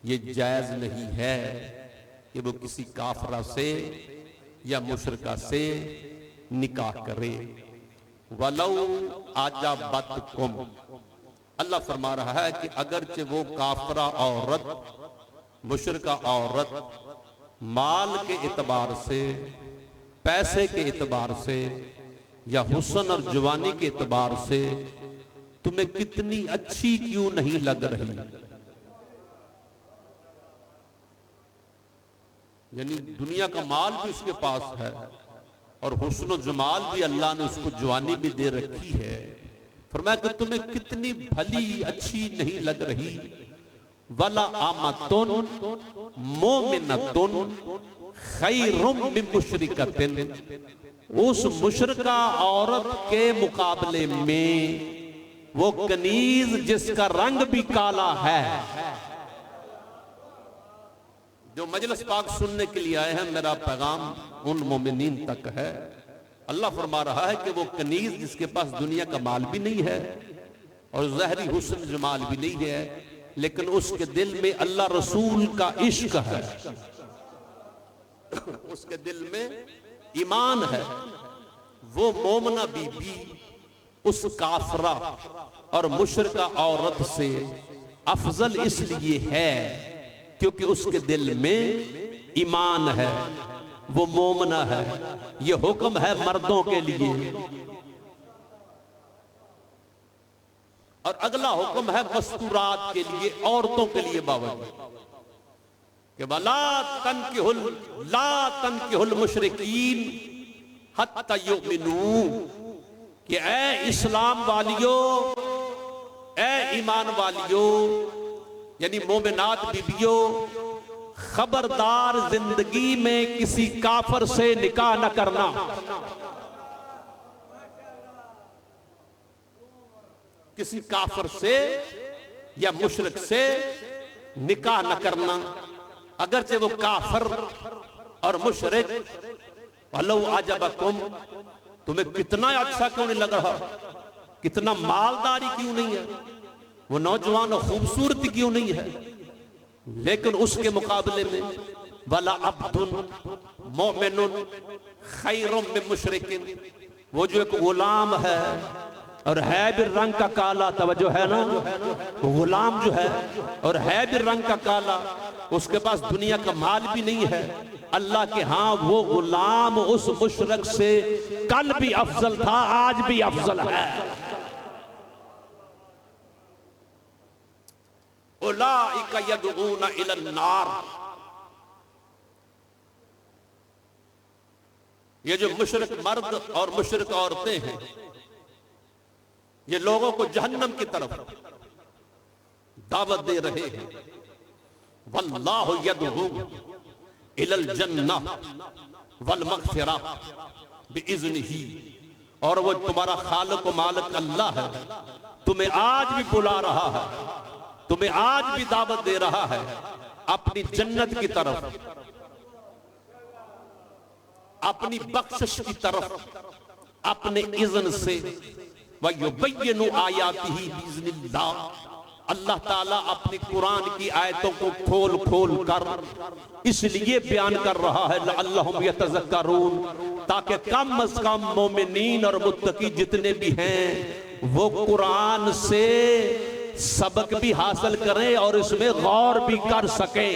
ये जायज नहीं है कि वो किसी काफरा से या मुशरिका से निकाह करे। वलौ आजाबतकुम, अल्लाह फरमा रहा है कि अगरचे वो काफरा औरत, मुशरिका औरत माल के एतबार से, पैसे के एतबार से या हुस्न और जवानी के एतबार से तुम्हें कितनी अच्छी क्यों नहीं लग रही, यानी दुनिया का माल भी उसके पास है और हुस्न जमाल भी अल्लाह ने उसको जवानी भी दे रखी है, फरमाया कि तुम्हें कितनी भली अच्छी नहीं लग रही। वला आमतुन मोमिनतुन खैरुम मिन मुशरिकतिन, उस मुशरिका औरत के मुकाबले में वो कनीज जिसका रंग भी काला है। जो मजलिस पाक सुनने के लिए आए हैं, मेरा पैगाम उन मोमिनीन तक है। अल्लाह फरमा रहा है कि वो कनीज जिसके पास दुनिया का माल भी नहीं है और ज़ाहिरी हुस्न जमाल भी नहीं है, लेकिन उसके दिल में अल्लाह रसूल का इश्क है, उसके दिल में ईमान है, वो मोमना बीबी उस काफरा और मुशरिका औरत से अफजल इसलिए है क्योंकि उसके दिल में ईमान है, वो मोमना है। ये हुक्म है मर्दों के लिए। और अगला हुक्म है मस्तूरात के लिए, औरतों के लिए बावजूद कि वला तनकिहुल मुशरिकीन हत्ता युमिनू, कि ऐ इस्लाम वालियों, ऐ ईमान वालियों, यानी मोमिनात बीबियों, खबरदार जिंदगी में किसी काफर से निकाह न करना। किसी काफर से या मुशरिक से निकाह न करना, अगरचे वो काफर और मुशरिक वलौ आजबकुम, तुम्हें कितना अच्छा क्यों नहीं लग रहा, कितना मालदारी क्यों नहीं है, वो नौजवान और खूबसूरती क्यों नहीं है, लेकिन उसके मुकाबले में वला अब्दुन मोमिनुन खैरुम मिन मुशरिकिन, वो जो एक गुलाम है और है भी रंग का काला, तवज्जो है ना, गुलाम जो है और है भी रंग का काला, उसके पास दुनिया का माल भी नहीं है, अल्लाह के हाँ वो गुलाम उस मुशरिक से कल भी अफजल था, आज भी अफजल है। उलाइका यदऊना इलन नार, ये जो मुशरिक मर्द और मुशरिक औरतें हैं, ये लोगों को जहन्नम की तरफ दावत दे रहे हैं। वल्लाहु यदऊ इलल जन्नह वल मग़फ़िरा बिइज़्निही, और वो तुम्हारा खालिक व मालिक अल्लाह है, तुम्हें आज भी बुला रहा है, तुम्हें आज भी दावत दे रहा है अपनी जन्नत की तरफ, अपनी बख्शिश की तरफ, अपने इज़्न से। वयुबय्यिनु आयातिही बिइज़्निल्लाह, अल्लाह ताला अपनी कुरान की आयतों को खोल खोल कर इसलिए बयान कर रहा है लअल्लहुम यतज़क्करून, ताकि कम अज कम मोमिनीन और मुत्तकी जितने भी हैं वो कुरान से सबक भी हासिल करें और इसमें गौर भी कर सकें।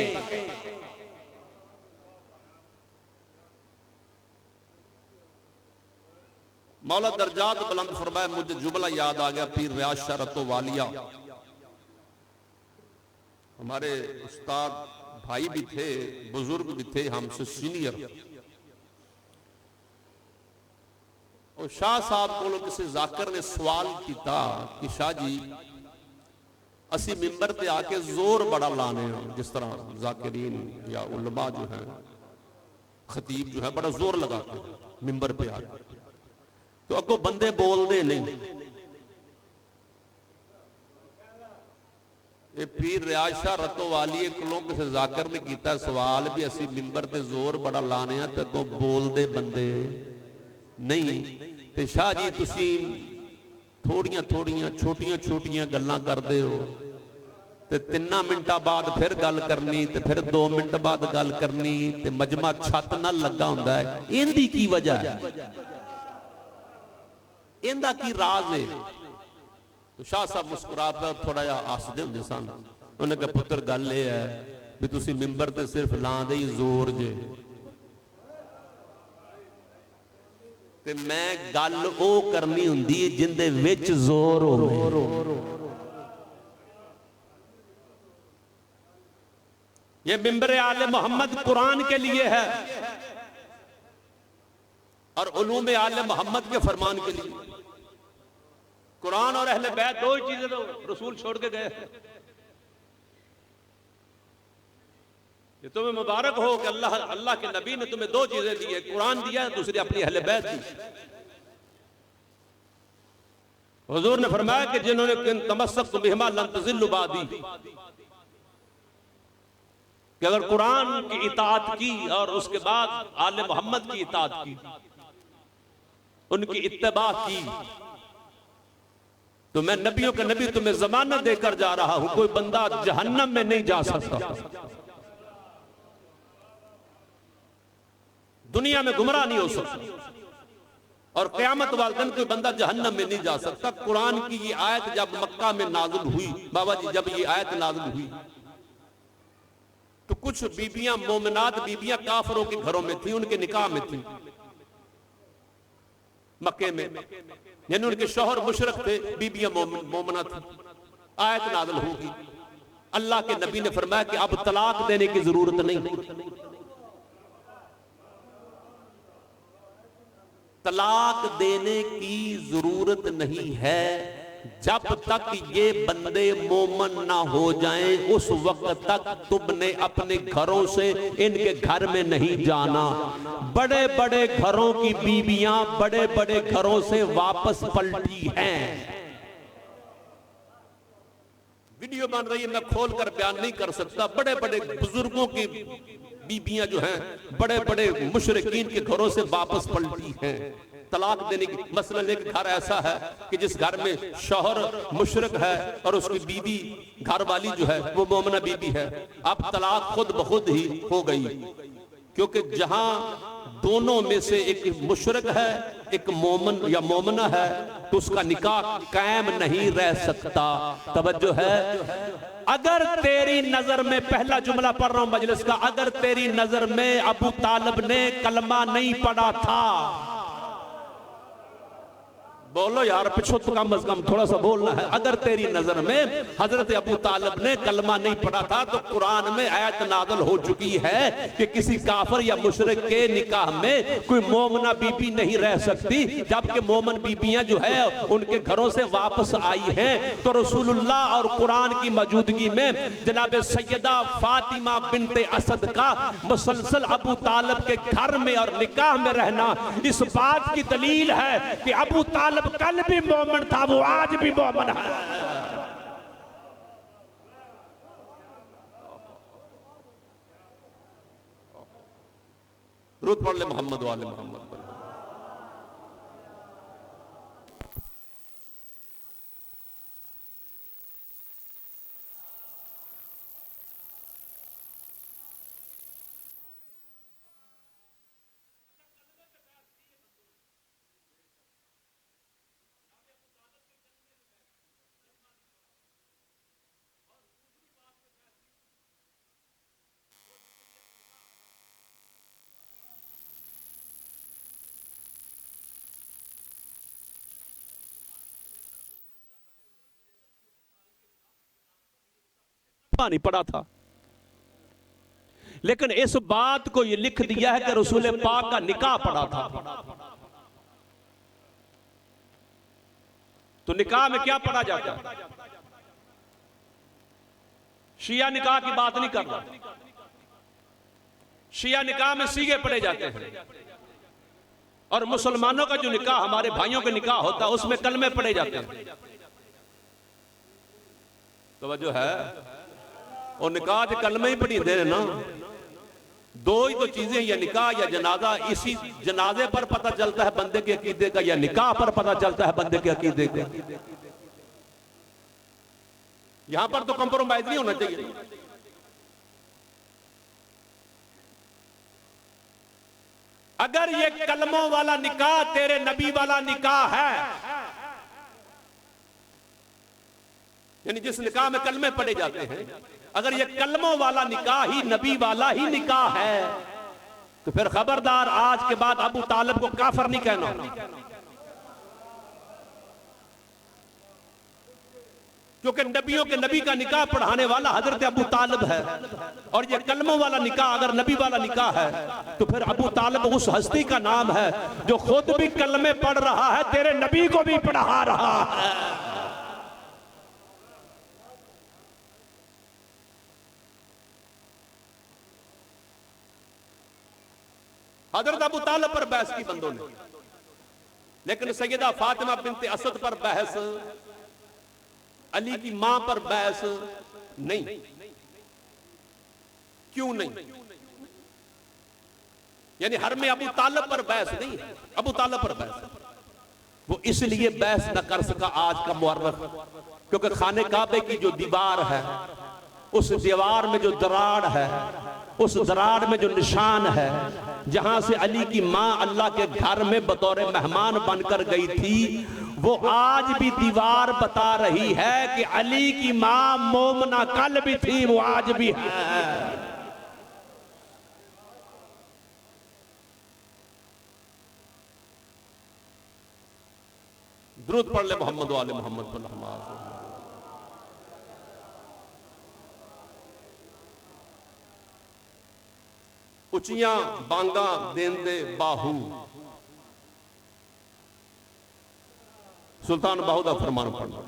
मौला दर्जात बुलंद फरमाए, मुझे जुमला याद आ गया, पीर रियाज शाह रतो वालिया, हमारे उस्ताद भाई भी थे, बुजुर्ग भी थे, हमसे सीनियर। और शाह साहब को किसी जाकर ने सवाल किया कि शाह जी असी मिंबर पे आके जोर बड़ा लाने हैं, जिस तरह जाकिरीन या उलमा जो है, खतीब जो है बड़ा जोर लगाते हैं मिंबर पे आके, तो अगो बंदे बोलते नहीं। ये पीर रियाज शाह रतो वाली कोलों किसी जाकर ने किया सवाल भी असी मिंबर ते जोर बड़ा लाने हैं, तो अगो बोलते बंदे नहीं। ते शाह जी तुसी थोड़ियां थोड़ियां छोटियां छोटियां गल्लां करदे हो, ते 3 मिनटां बाद फिर गल करनी, ते फिर 2 मिनट बाद गल करनी, ते मजमा छत नाल लगा हुंदा है। इहदी की वजह है, इहदा की राज है? तो शाह साहब मुस्कुरा पे थोड़ा जिहा हसदे हुंदे सन। उन्हें कहा पुत्र गल यह है भी तुसीं मिंबर ते सिर्फ लांदे ही जोर जे, ते मैं गल ओ करनी हुंदी है जिंदे विच जोर होवे। ये मिंबर आले मोहम्मद कुरान के लिए है और उलूम आले मोहम्मद के फरमान के लिए। कुरान और अहले बैत दो ही चीजें तो रसूल छोड़ के गए। ये तुम्हें मुबारक हो कि अल्लाह के नबी ने तुम्हें 2 चीजें दी है, कुरान दिया, दूसरी अपनी अहले बैत दी। हुजूर ने फरमाया कि जिन्होंने तमस्सक बिहिमा लन तज़िल्लु बादी, कि अगर कुरान की इताअत की और उसके बाद आले मोहम्मद की इताअत की, उनकी इत्तबा की, तो मैं नबियों का नबी तुम्हें जमानत देकर जा रहा हूं, कोई बंदा जहन्नम में नहीं जा सकता, दुनिया में गुमराह नहीं हो सकता, और क़यामत वाले दिन कोई बंदा जहन्नम में नहीं जा सकता। कुरान की ये आयत जब मक्का में नाज़िल हुई, बाबा जी जब ये आयत नाज़िल हुई तो कुछ बीबियां, मोमिनात बीबियां काफरों के घरों में थी, उनके निकाह में थी मक्के में, यानी उनके शौहर मुशरक थे, बीबियां मोमिना थी। आयत नाज़िल होगी, अल्लाह के नबी ने फरमाया कि अब तलाक देने की जरूरत नहीं, तलाक देने की जरूरत नहीं है जब तक ये बंदे मोमन ना हो जाएं, उस वक्त तक तुमने अपने घरों से इनके घर में नहीं जाना। बड़े बड़े घरों की बीबियां बड़े बड़े घरों से वापस पलटी हैं। वीडियो बन रही है, मैं खोल कर बयान नहीं कर सकता। बड़े बड़े बुजुर्गों की बीबियां जो हैं बड़े बड़े मुशरिकीन के घरों से वापस पलटी हैं तलाक देने की। मसलन एक घर ऐसा है कि जिस घर में शौहर मुशरिक है और उसकी बीबी घर वाली जो है वो मोमना बीबी है, अब तलाक खुद ब खुद ही हो गई, क्योंकि जहां दोनों में से एक मुशरिक है एक मोमन या मोमना है तो उसका निकाह कायम नहीं रह सकता। तवज्जो है, अगर तेरी नजर में, पहला जुमला पढ़ रहा हूं मजलिस का, अगर तेरी नजर में अबू तालिब ने कलमा नहीं पढ़ा था, बोलो यार पिछो तो कम से कम थोड़ा सा बोलना है। अगर तेरी नजर में हजरत अबू तालिब ने कलमा नहीं पढ़ा था तो कुरान में आयत नाज़िल हो चुकी है कि किसी काफिर या मुशरिक के निकाह में कोई मोमना बीबी नहीं रह सकती, जबकि मोमन बीबियां जो है उनके घरों से वापस आई हैं। तो रसूलुल्लाह और कुरान की मौजूदगी में जनाब सैयदा फातिमा बिनते असद का मुसलसल अबू तालिब के घर में और निकाह में रहना इस बात की दलील है कि अबू तालिब कल भी मोमन था, वो आज भी मोमन है। दुरूद पढ़ ले मोहम्मद वाले मोहम्मद। नहीं पढ़ा था, लेकिन इस बात को यह लिख दिया है कि रसूल पाक का निकाह पढ़ा था। तो निकाह में क्या पढ़ा जाता है? शिया निकाह की बात नहीं कर रहा, शिया निकाह में सीगे पढ़े जाते हैं, और मुसलमानों का जो निकाह, हमारे भाइयों का निकाह होता है, उसमें कलमे पढ़े जाते हैं। तो जो है और निकाह के कलमे ही पढ़ी दे ना, दो ही तो चीजें, या निकाह या जनाजा। इसी जनाजे पर पता चलता है बंदे के अकीदे का, या निकाह पर पता चलता है बंदे के अकीदे का। यहां पर तो कंप्रोमाइज नहीं होना चाहिए। अगर ये कलमों वाला निकाह तेरे नबी वाला निकाह है, यानी जिस निकाह में कलमे पढ़े जाते हैं, अगर ये कलमों वाला निकाह ही नबी वाला ही निकाह है, तो फिर खबरदार आज के बाद अबू तालिब को काफिर नहीं कहना, क्योंकि नबियों के नबी का निकाह पढ़ाने वाला हजरत अबू तालिब है। और ये कलमों वाला निकाह अगर नबी वाला निकाह है, तो फिर अबू तालिब उस हस्ती का नाम है जो खुद भी कलमे पढ़ रहा है, तेरे नबी को भी पढ़ा रहा है। हजरत अबू तालिब पर बहस की बंदों ने, लेकिन सैयदा फातिमा बिनते असद पर बहस, अली की मां पर बहस नहीं। क्यों नहीं? यानी हर में अबू तालिब पर बहस नहीं है, अबू तालिब पर बहस वो इसलिए बहस न कर सका आज का मुअर्रिख, क्योंकि खाने काबे की जो दीवार है, उस दीवार में जो दरार है, उस दरार में जो निशान है, जहां से अली की मां अल्लाह के घर में बतौर मेहमान बनकर गई थी, वो आज भी दीवार बता रही है कि अली की मां मोमना कल भी थी, वो आज भी है। दुरूद पढ़ ले मोहम्मद वाले मोहम्मद पर। उचियां बांगा देंदे बाहू, सुल्तान बाहू का फरमान पढ़ना।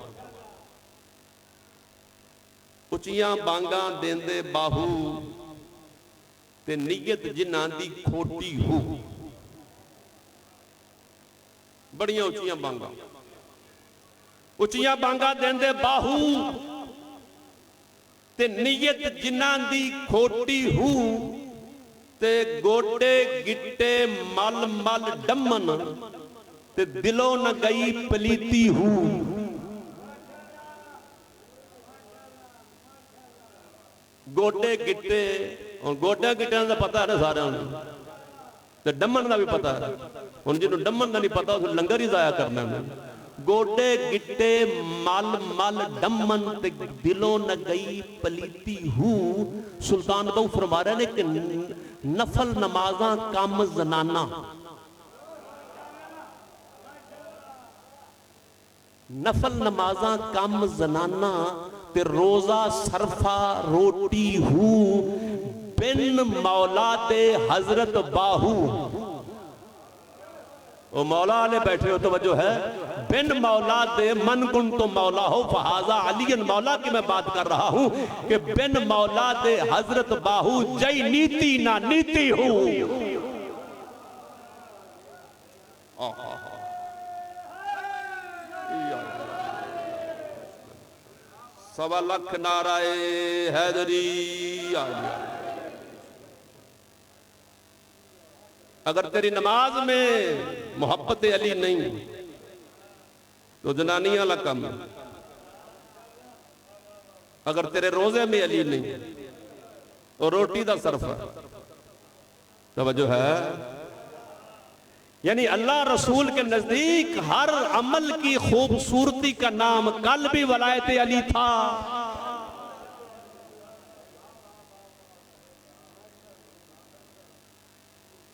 उचियां बांगा देंदे बाहू ते नीयत जिन्हां दी खोटी हो। बड़ियां उचियां बांगा, उचियां बांगा देंदे बाहू ते नीयत जिन्हां दी खोटी हो, ते गोडे गिट्टे मल मल डमन ते दिलों न गई पलीती हूं। गोडे गिट्टे, और गोडे गिट्टे का पता है ना सारे, ते डमन का भी पता है। हुण जिन्होंने डमन का नहीं पता उस लंगर ही जाया करना है। गोडे गिट्टे मल मल डमन ते दिलों न गई पलीती हूं। सुल्तान बहु फरमा रहे ने कि नफल नमाजा कम जनाना, नफल नमाजा कम जनाना ते रोजा सरफा रोटी हूं। बिन मौला दे हजरत बाहू, वो मौला वाले बैठे हो तो वजह है, बिन मौला दे मन कुन तो मौला हो फहाजा अलियन मौला की मैं बात कर रहा हूं कि बिन मौला दे हजरत बाहू जय नीति ना नीति हूं। सवा लख नाराए हैदरी। अगर तेरी नमाज में मोहब्बत अली नहीं तो जनानियां वाला कम। अगर तेरे रोजे में अली नहीं तो रोटी का सरफा। तवज्जो है, यानी अल्लाह रसूल के नजदीक हर अमल की खूबसूरती का नाम कल भी वलायत अली था।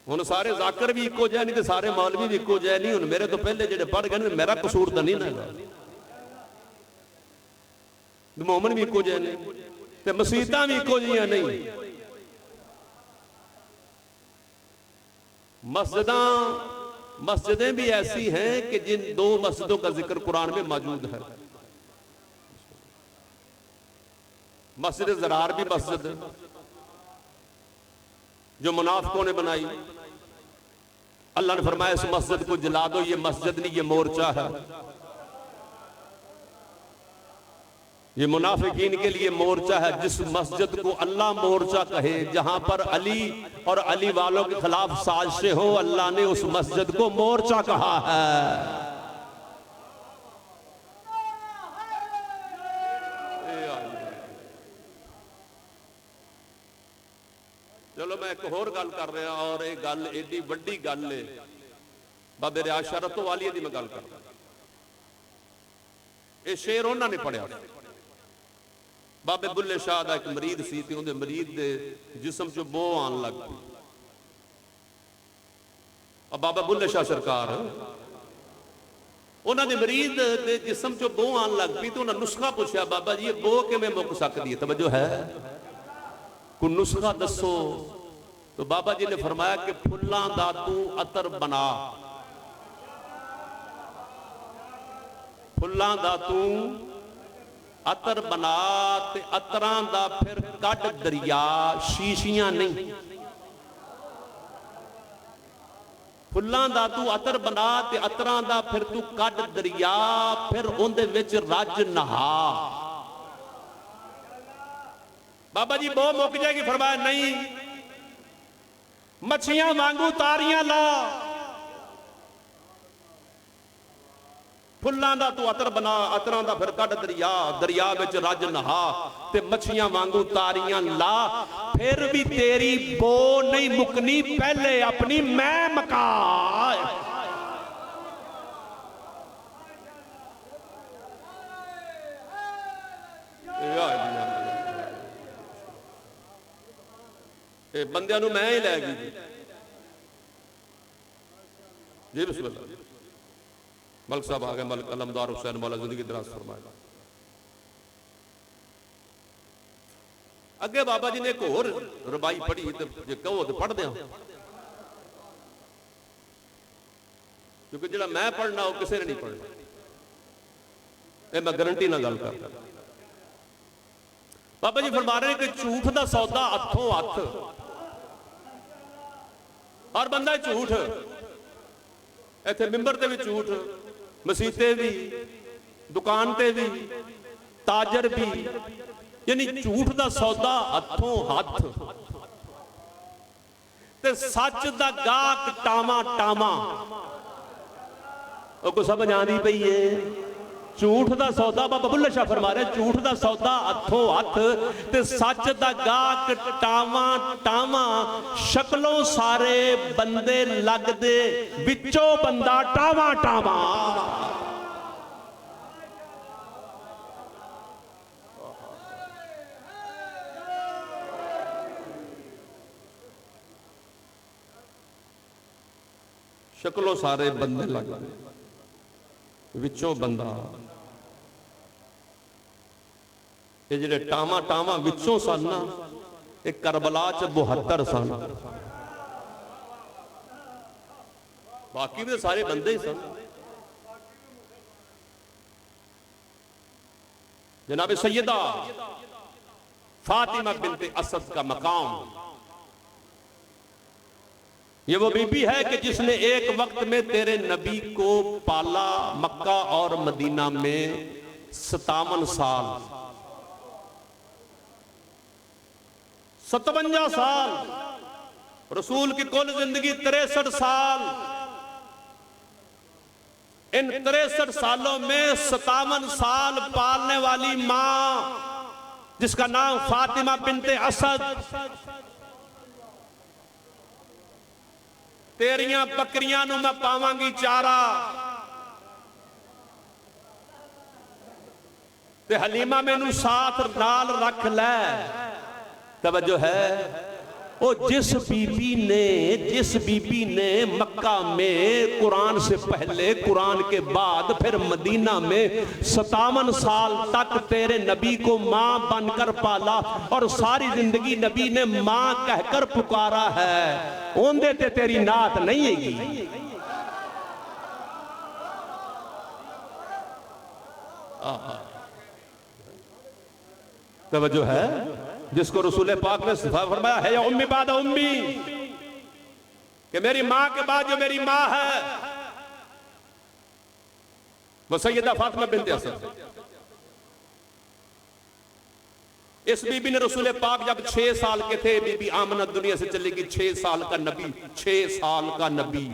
हुण सारे जाकर भी इको जै नहीं, सारे मौलवी भी इको जै नहीं। हुण मेरे तो पहले जेडे पढ़ गए मेरा कसूर तो नहीं ना, मोमन भी इको जै नहीं ते मसीतां भी इको जिहियां नहीं। मस्जिदें भी ऐसी हैं कि जिन दो मस्जिदों का जिक्र कुरान में मौजूद है। मस्जिद ज़रार भी मस्जिद जो मुनाफिकों ने बनाई, अल्लाह ने फरमाया इस मस्जिद को जला दो, ये मस्जिद नहीं ये मोर्चा है। ये मुनाफिकीन के लिए मोर्चा है। जिस मस्जिद को अल्लाह मोर्चा कहे, जहां पर अली और अली वालों के खिलाफ साजिशें हो, अल्लाह ने उस मस्जिद को मोर्चा कहा है। चलो मैं एक होर गल कर रहा, और ये गल एडी वड्डी गल है, बाबे रियाज शाह रतोवालिया की मैं गल कर रहा। ये शेर उन्होंने पढ़िया, बाबे बुल्ले शाह का एक मरीद सी, उनके मरीद के जिसम चो बो आन लग पई। अब बाबा बुल्ले शाह सरकार उन्होंने मरीद के जिसम चो बो आन लग पई, तो उन्हें नुस्खा पूछा, बाबा जी ये बो किवें मुक सकती है, तवज्जो है, कोई नुस्खा दसो। तो बाबा जी ने फरमाया कि फुल्लां दा तू अतर बना, फुल्लां दा तू अतर बना, ते अतरां दा फिर कड दरिया, शीशियां नहीं। फुल्लां दा तू अतर बना, ते अतरां दा फिर तू कड दरिया, फिर उहदे विच रज नहा। बाबा जी बो मुक जाएगी, फरमाया नहीं, मछियां वांगू तारियां ला, फुल्लां दा तू अतर बना, अतरां दा फिर कड दरिया, दरिया विच रज नहा, ते मछियां वांगू तारियां ला, फिर भी तेरी बो नहीं मुकनी, पहले अपनी मैं मका। बंदियां नूं मैं ही लै गई जी। बिस्मिल्लाह। मलक साहब आ गए, मलक अलमदार हुसैन मौला जिंदगी दराज फरमाए। अगे बाबा जी ने एक होर रबाई पढ़ी, तो जे कहो तो पढ़ दें, क्योंकि जो मैं पढ़ना वो किसी ने नहीं पढ़ना, ये मैं गारंटी ना गल कर। बाबा जी फरमा रहे कि झूठ का सौदा हथों हथ, हर बंदा झूठ, इत्थे मिंबर ते भी झूठ, मसीते भी, दुकान ते भी, ताजर भी, यानी झूठ का सौदा हथों हथ, ते सच दा गाहक टामा टामा। को समझ आनी पई है? झूठ का सौदा बाबा बुल्ले शाह फरमा रहे, झूठ का सौदा हथों हथ, ते सच दा गाहक टावा टावा। शक्लों सारे बंदे लगदे, विचों बंदा टावा टावा। शक्लों सारे बंदे लगदे, विचों बंदा। ये जिहड़े टावा टावा विचों सन ना, एक करबला च 72 सन, बाकी भी सारे बंदे ही सन। जनाब सैयदा फातिमा बिनते असद का मकाम, ये वो बीबी है कि जिसने एक वक्त में तेरे नबी को पाला, मक्का और मदीना में 57 साल, 57 साल, रसूल की कुल जिंदगी 63 साल। इन 63 सालों में 57 साल पालने वाली मां, जिसका नाम फातिमा बिनते असद, तेरियां बकरियां नूं मैं पावांगी चारा, ते हलीमा मैनू साथ नाल रख लै। तवज्जो है, ओ जिस बीबी ने मक्का में कुरान से पहले, कुरान के बाद, फिर मदीना में 57 साल तक तेरे नबी को मां बनकर पाला, और सारी जिंदगी नबी ने मां कहकर पुकारा है, ओंदे ते तेरी नात नहीं हैगी। तवज्जो है, जिसको रसूल पाक ने फरमाया है या उम्मी बाद उम्मी, कि मेरी मां के बाद जो मेरी मां है वो सैयदा फातिमा बिनते असद। इस बीबी ने रसूल पाक जब 6 साल के थे, बीबी आमना दुनिया से चली गई। 6 साल का नबी, 6 साल का नबी,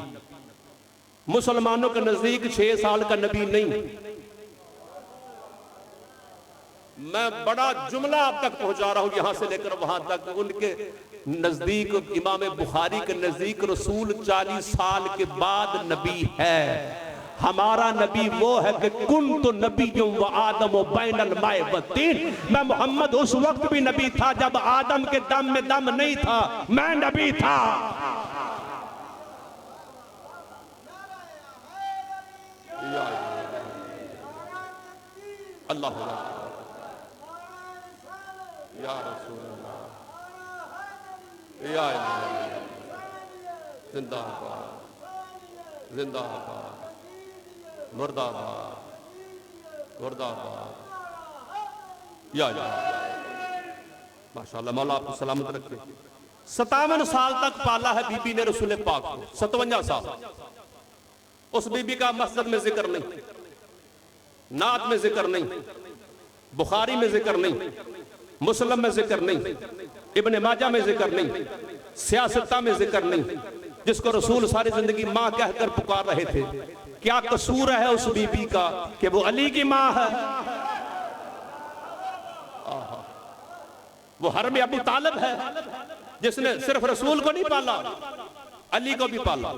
मुसलमानों के नजदीक 6 साल का नबी नहीं, मैं बड़ा जुमला आप तक पहुंचा रहा हूं, यहां से लेकर वहां तक। उनके नजदीक, इमाम बुखारी के नजदीक, रसूल 40 साल के बाद नबी है। हमारा नबी वो है कि कुन तो नबी व आदम बैनल माए व तीन। मैं मोहम्मद उस वक्त भी नबी था जब आदम के दम में दम नहीं था, मैं नबी था। अल्लाह या रसूल अल्लाह, या जिंदाबाद जिंदाबाद, मुर्दाबाद मुर्दाबाद, या माशाअल्लाह। मौला आपको सलामत रखे। 57 साल तक पाला है बीबी ने रसूल पाक को, 57 साल। उस बीबी का मस्जिद में जिक्र नहीं, नात में जिक्र नहीं, बुखारी में जिक्र नहीं, मुस्लिम में जिक्र नहीं, इब्ने माजा में जिक्र नहीं, सियासता में जिक्र नहीं, जिसको रसूल सारी जिंदगी माँ कहकर पुकार रहे थे। क्या कसूर है उस बीबी का कि वो अली की माँ है? वो हरम अबू तालिब है जिसने सिर्फ रसूल को नहीं पाला, अली को भी पाला।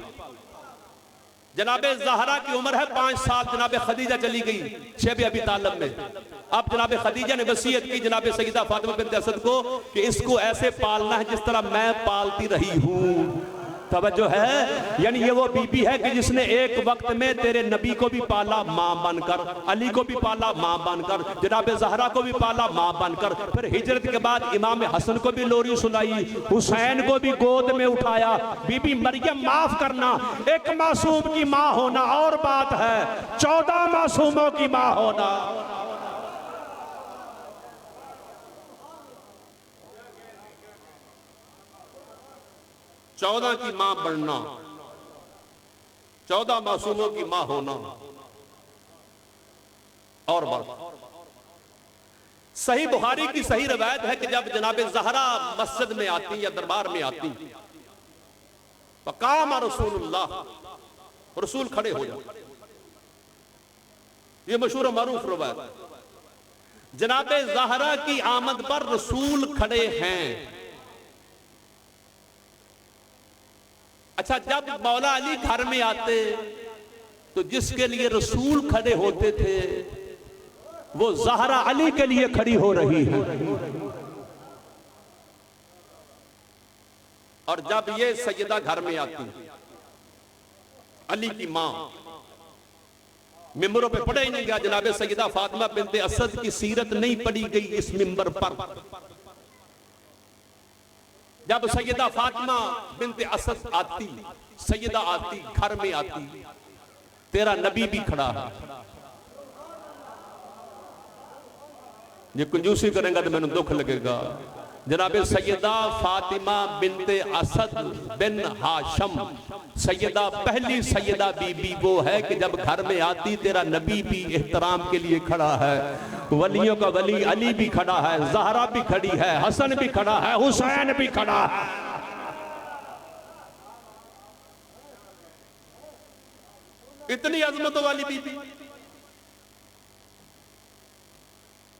जनाबे ज़हरा की उम्र है 5 साल, जनाबे खदीजा चली गई शेब अबी तालिब में। अब जनाबे खदीजा ने वसीयत की जनाबे सईदा फातिमा बिन्त असद को कि इसको ऐसे पालना है जिस तरह मैं पालती रही हूँ। तवज्जो है, यानी ये वो बीबी है कि जिसने एक वक्त में तेरे नबी को भी पाला माँ बनकर, अली को भी पाला माँ बनकर, जनाबे ज़हरा को भी पाला माँ बनकर। फिर हिजरत के बाद इमाम हसन को भी लोरी सुनाई, हुसैन को भी गोद में उठाया। बीबी मरियम, माफ करना, एक मासूम की माँ होना और बात है, 14 मासूमों की माँ होना। चौदह की मां बनना, 14 मासूमों की मां होना और बात। सही बुखारी की सही रवायत है कि जब जनाबे ज़हरा मस्जिद में आती या दरबार में आती, फ़क़ाम रसूलुल्लाह, रसूल खड़े हो जाते। ये मशहूर मारूफ रवायत। जनाबे ज़हरा की आमद पर रसूल खड़े हैं। अच्छा, जब मौला अली घर में आते तो जिसके लिए रसूल खड़े होते थे वो ज़हरा अली के लिए खड़ी हो रही है। और जब ये सैयदा घर में आती, अली की मां, मिंबरों पे पढ़े ही नहीं गया, जनाबे सैयदा फातिमा बिन्त असद की सीरत नहीं पढ़ी गई इस मिंबर पर। जब सैयदा फातिमा बिन्त असद आती, सैयदा आती, घर में आती, तेरा नबी भी खड़ा है। ये कंजूसी करेंगे तो मैंने दुख लगेगा। जनाबे सैयदा फातिमा बिन्त असद बिन हाशम, सैयदा, पहली सैयदा बीबी वो है कि जब घर में आती तेरा नबी भी एहतराम के लिए खड़ा है। वलियों का वली अली भी खड़ा है, ज़हरा भी खड़ी है, हसन भी खड़ा है, हुसैन भी खड़ा है। इतनी अजमतों वाली बीबी।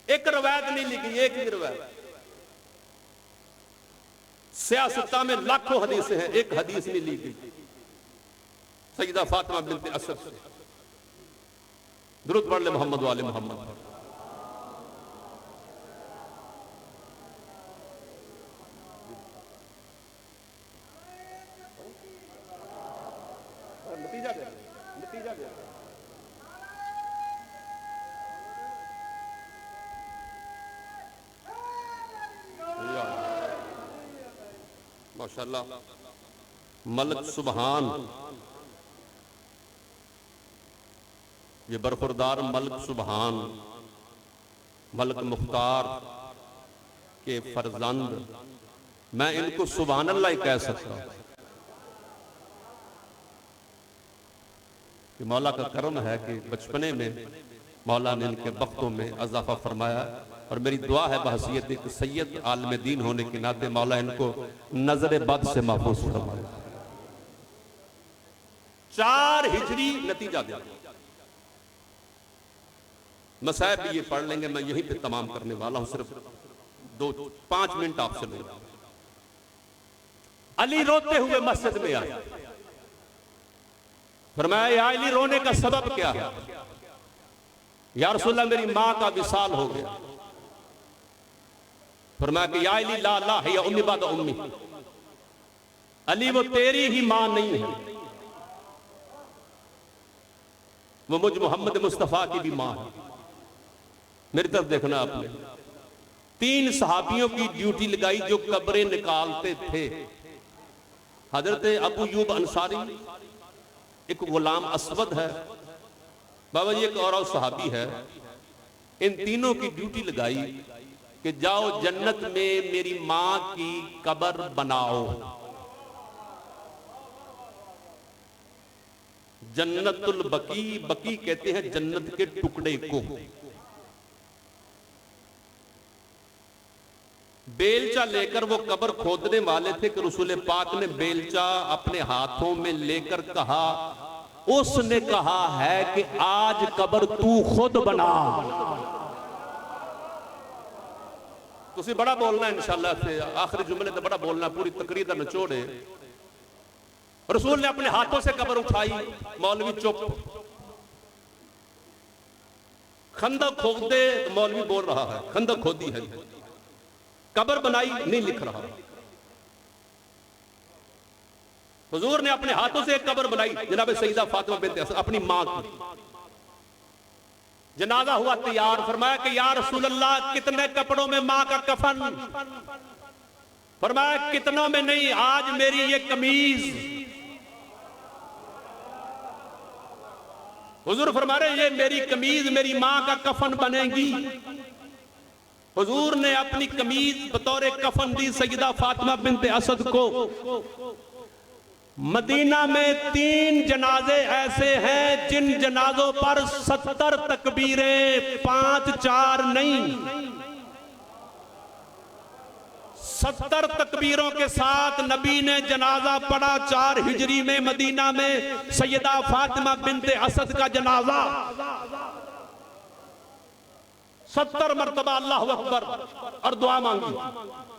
एक रवायत नहीं लिखी, एक ही रवायत। सियासता में लाखों हदीसें हैं, एक हदीस नहीं ली गई सैयदा फातिमा बिन्त असद से। दुरूद पढ़ ले मोहम्मद वाले मोहम्मद। नतीजा दे, नतीजा दे। माशाअल्लाह, मलक सुबहान, ये बरखुरदार मलक सुबहान, मलक मुख्तार के फरजंद, मैं इनको सुबहान अल्लाह ही कह सकता हूं कि मौला का करम है कि बचपने में मौला ने इनके वक्तों में अज़ाफ़ा फरमाया। और मेरी दुआ है बहसीयत एक सैयद आलिम दीन होने के नाते मौला इनको नजर बद से महफूज फरमाए। 4 हिजरी नतीजा दिया। मसाइब भी ये पढ़ लेंगे, मैं यहीं पे तमाम करने वाला हूं, सिर्फ 5 मिनट आपसे लूंगा। अली रोते हुए मस्जिद में आए, फरमाया या अली रोने का सबब क्या है? या रसूलल्लाह मेरी मां का विसाल हो गया। फरमाया कि या अली ला ला है या उम्मी बाद उम्मी, अली वो तेरी ही मां नहीं है, वो मुझ मोहम्मद मुस्तफा की भी मां है। मेरी तरफ देखना आपने, 3 सहाबियों की ड्यूटी लगाई जो कब्रें निकालते थे। हजरत अबू यूब अंसारी, एक गुलाम असवद है, बाबा जी एक और सहाबी है। इन तीनों की ड्यूटी लगाई कि जाओ जन्नत में मेरी मां की कब्र बनाओ। जन्नतुल बकी, बकी कहते हैं जन्नत के टुकड़े को। बेलचा लेकर वो कब्र खोदने वाले थे कि रसूल पाक ने बेलचा अपने हाथों में लेकर कहा, उसने कहा है कि आज कब्र तू खुद बना। तुसी बड़ा बोलना इंशाअल्लाह से, आखिरी जुमले तो बड़ा बोलना, पूरी तकरीर दा निचोड़ है। रसूल ने अपने हाथों से कब्र उठाई, मौलवी चुप। खंदक खोद दे तो मौलवी बोल रहा है खंदक खोदी है, कब्र बनाई नहीं लिख रहा। हुजूर ने अपने हाथों से एक कब्र बनाई, जनाब सईदा फातिमा बिन्त असद अपनी मां की। जनाजा हुआ तैयार, फरमाया कि या रसूल अल्लाह कितने कपड़ों में मां का कफन? फरमाया कितनों में नहीं, आज मेरी ये कमीज। हुजूर फरमा रहे ये मेरी कमीज मेरी मां का कफन बनेगी। हुजूर ने अपनी कमीज बतौर कफन दी सईदा फातिमा बिन्त असद को। मदीना में 3 जनाजे ऐसे हैं जिन जनाजों पर 70 तकबीरें, 5-4 नहीं, 70 तकबीरों के साथ नबी ने जनाजा पढ़ा। 4 हिजरी में मदीना में सैयदा फातिमा बिन्त असद का जनाजा 70 मरतबा अल्लाहु अकबर और दुआ मांगी।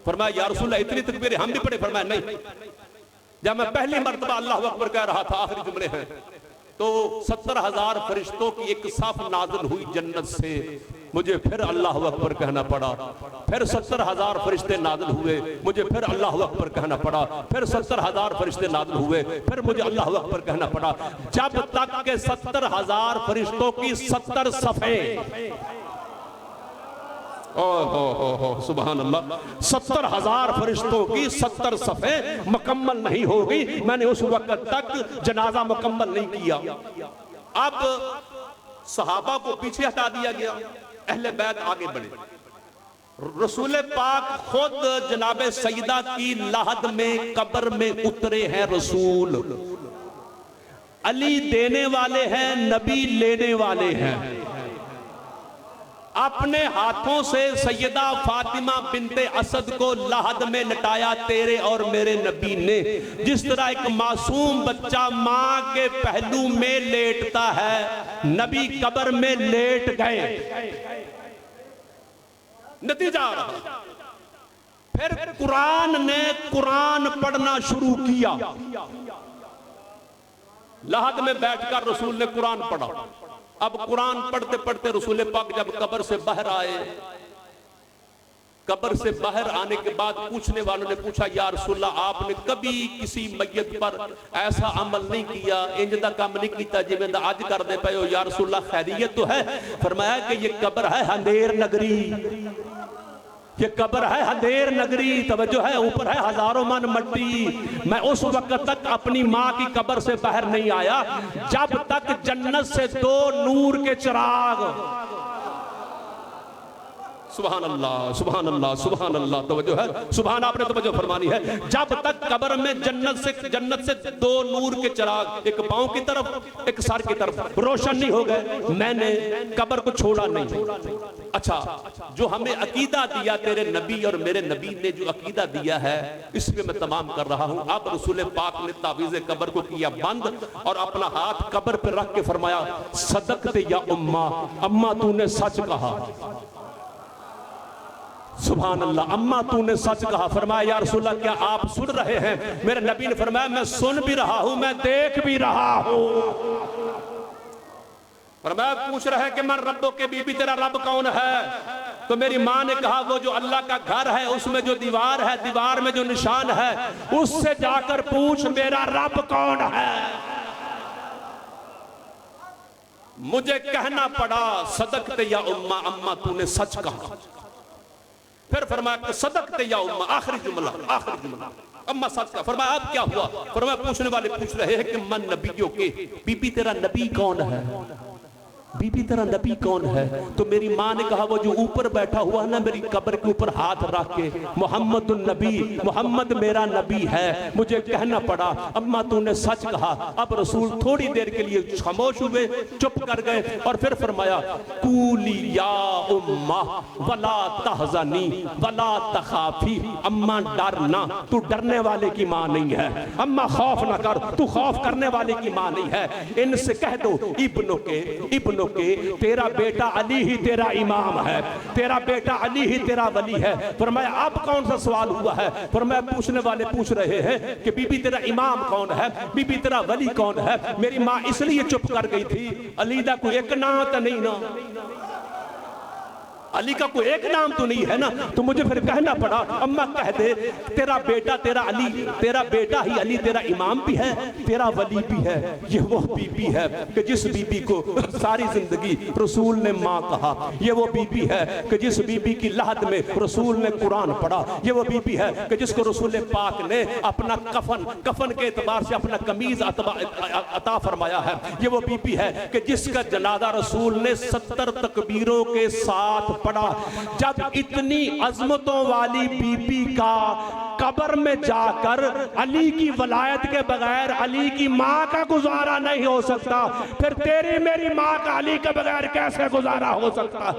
फरमाया या रसूलल्लाह इतनी तकबीरें हम भी पढ़े? फरमाया नहीं, जब मैं पहली मरतबा अल्लाहु अकबर कह रहा था, आखिरी जुमले हैं, तो 70,000 फरिश्तों की एक साफ नाज़िल हुई जन्नत से, मुझे फिर अल्लाहु अकबर कहना पड़ा। फिर 70,000 फरिश्ते नाज़िल हुए, मुझे फिर अल्लाहु अकबर कहना पड़ा। फिर 70,000 फरिश्ते नाज़िल हुए, फिर मुझे अल्लाहु अकबर कहना पड़ा। जब तक के 70,000 फरिश्तों की 70 सफ़े, ओहो सुभान अल्लाह, 70,000 फरिश्तों की 70 सफ़े मुकम्मल नहीं होगी, मैंने उस वक्त तक जनाजा मुकम्मल नहीं किया। अब सहाबा को पीछे हटा दिया गया, अहले बैत आगे बढ़े। रसूल पाक खुद जनाबे सईदा की लाहद में कब्र में उतरे हैं। रसूल अली देने वाले हैं, नबी लेने वाले हैं। अपने हाथों से सैयदा फातिमा बिन्ते असद को लाहद में लटाया तेरे और मेरे नबी ने। जिस तरह एक मासूम बच्चा मां के पहलू में लेटता है, नबी कब्र में लेट गए। नतीजा रहा, फिर कुरान ने कुरान पढ़ना शुरू किया। लाहद में बैठकर रसूल ने कुरान पढ़ा। अब कुरान पढ़ते पढ़ते रसूल पाक जब कब्र से बाहर आए, कब्र से बाहर आने के बाद पूछने वालों ने पूछा, या रसूलल्लाह आपने कभी किसी मैयत पर ऐसा अमल नहीं किया, इंज दा काम नहीं किया जिवें दा अज करदे पए हो, या रसूलल्लाह खैरियत तो है? फरमाया कि ये कब्र है हंदेर नगरी, ये कब्र है हंदेर नगरी, तवज्जो है, ऊपर है हजारों मन मट्टी। मैं उस वक्त तक अपनी माँ की कब्र से बाहर नहीं आया जब तक जन्नत से 2 नूर के चिराग सुभान अल्लाह, सुभान अल्लाह, सुभान अल्लाह। तवज्जो है, सुभान आपने तवज्जो फरमानी है। जब तक कब्र में जन्नत से दो नूर के चिराग, एक पांव की तरफ एक सर की तरफ, रोशन नहीं हो गए, मैंने कब्र को छोड़ा नहीं। अच्छा, जो हमें अकीदा दिया तेरे नबी और मेरे नबी ने जो अकीदा दिया है, इस पे मैं तमाम कर रहा हूं। अब रसूल पाक ने तावीज़े कब्र को किया बंद और अपना हाथ कब्र पे रख के फरमाया, सदक़ते या उम्मा, अम्मा तूने सच कहा। सुभान अल्लाह, अम्मा तूने सच कहा। फरमाया या रसूल अल्लाह, क्या आप सुन रहे हैं? मेरे नबी ने फरमाया, मैं सुन भी रहा हूं, मैं देख भी रहा हूं। फरमाया, पूछ रहे हैं कि मैं रब्बों के बीबी तेरा रब कौन है? तो मेरी माँ ने कहा, वो जो अल्लाह का घर है, उसमें जो दीवार है, दीवार में जो निशान है, उससे जाकर पूछ मेरा रब कौन है। मुझे कहना पड़ा, सदक़ते या उम्मा, अम्मा तूने सच कहा। फिर फरमाया, सदक़ते या उम्मा, आखिरी जुमला, आखिरी जुमला, अम्मा सच कहा। फरमाया, अब क्या हुआ? फरमाया, पूछने वाले पूछ रहे हैं कि मन नबियों के, बीबी तेरा नबी कौन है? बीबी तेरा नबी कौन है? तो मेरी माँ ने कहा, वो जो ऊपर बैठा हुआ है ना, मेरी कब्र के ऊपर हाथ रख के, मोहम्मदुन नबी, मोहम्मद मेरा नबी है। मुझे कहना पड़ा, अम्मा तूने सच कहा। अब रसूल थोड़ी देर के लिए खामोश हुए, चुप कर गए और फिर फरमाया, कूली या उम्मा वला तहज़नी वला तखाफी, अम्मा डरना, तू डरने वाले की माँ नहीं है। अम्मा खौफ ना कर, तू खौफ करने वाले की माँ नहीं है। इनसे कह दो, इब्नों के तेरा बेटा अली ही तेरा इमाम है, तेरा बेटा अली ही तेरा वली है। फरमाया, अब कौन सा सवाल हुआ है? फरमाया, पूछने वाले पूछ रहे हैं कि बीबी तेरा इमाम कौन है, बीबी तेरा वली कौन है। मेरी माँ इसलिए चुप कर गई थी, अली दा कोई एक नाम तो नहीं ना, अली का कोई एक नाम तो नहीं है ना। तो मुझे फिर कहना पड़ा, अम्मा कह दे, तेरा बेटा तेरा अली, तेरा बेटा ही अली तेरा इमाम भी है, तेरा वली भी है। ये वो बीबी है कि जिस बीबी को सारी जिंदगी रसूल ने माँ कहा। ये वो बीबी है कि जिस बीबी की लहद में रसूल ने कुरान पढ़ा। ये वो बीबी है कि जिसको रसूल पाक ने अपना कफन के एतबार से अपना कमीज अता फरमाया है। ये वो बीबी है कि जिसका जनाजा रसूल ने 70 तकबीरों के साथ पड़ा। जब इतनी अजमतों वाली बीबी का कब्र में जाकर अली की वलायत के बगैर अली की माँ का गुजारा नहीं हो सकता, फिर तेरी मेरी माँ का अली के बगैर कैसे गुजारा हो सकता है?